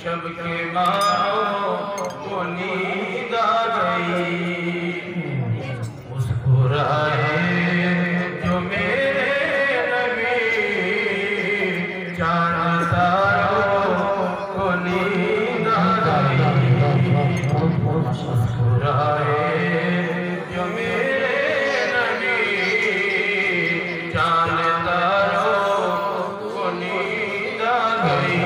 شب کے ماں کو نیند آ گئی مسکرائے جو میرے نبی جانداروں کو نیند آ گئی مسکرائے جو میرے نبی جانداروں کو نیند آ گئی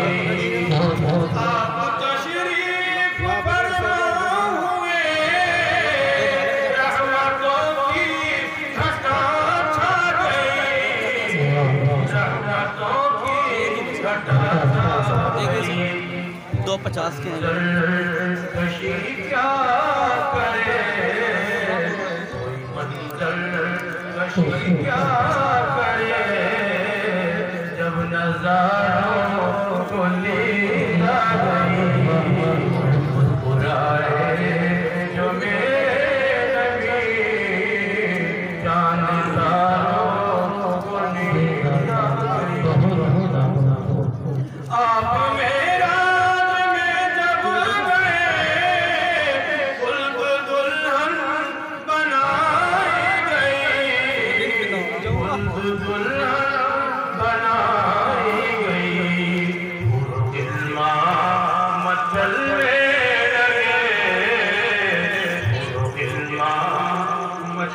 دو 50 کے کشی کیا کرے کوئی منظر کشی کیا کرے جب نظاروں کو نیند آ گئی مسکرائے جو میرے نبی جانداروں کو نیند آ گئی آپ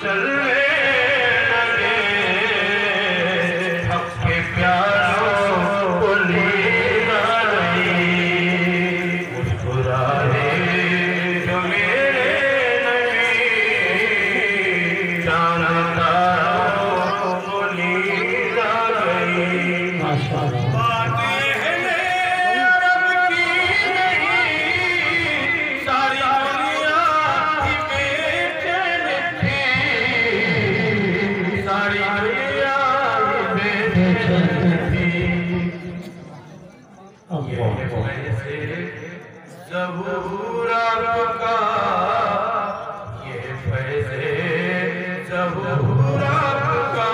چلنے لگے حق کے پیاروں کو نیند آ گئی مسکرائے جو میرے نبی جانداروں کو نیند آ گئی ظہور آپ کا یہ فیض ظہور آپ کا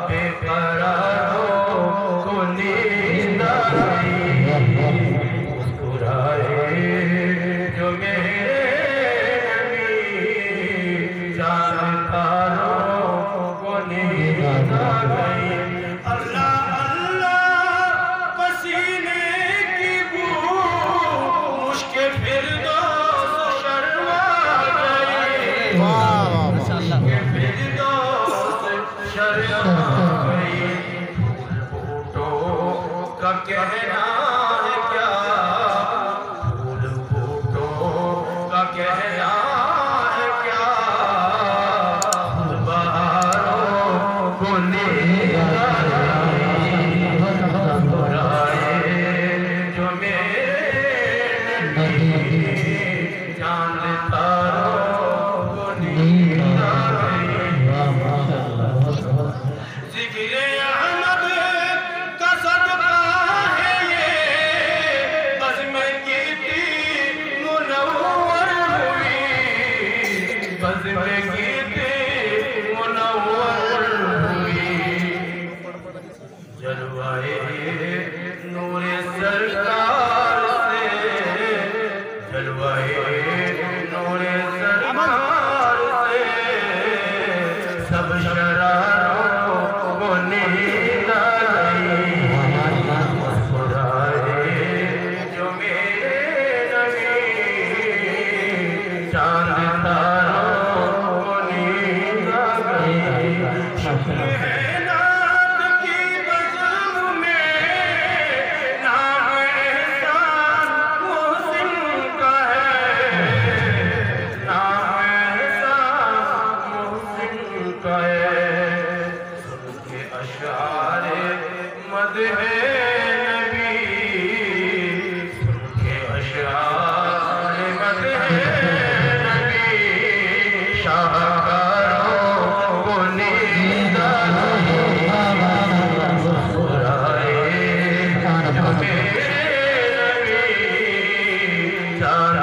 بے قراروں کو نیند آ گئی مسکرائے جو میرے نبی جانداروں کو نیند آ گئی کا کہنا ہے کیا پھول بوٹوں کا کہنا ہے کیا بہاروں کو نیند آ گئی مسکرائے جو میرے نبی جانداروں کو نیند آ گئی ذکر احمد کا صدقہ ہے یہ بزم گیتی منور ہوئی بزم گیتی منور ہوئی جلوائے نور سرکار سے جلوائے نور سرکار سے سب شراروں کو نیند آ نبی سن کے اشعار مدح نبی شاہکاروں کو نیدہ برائے نبی جان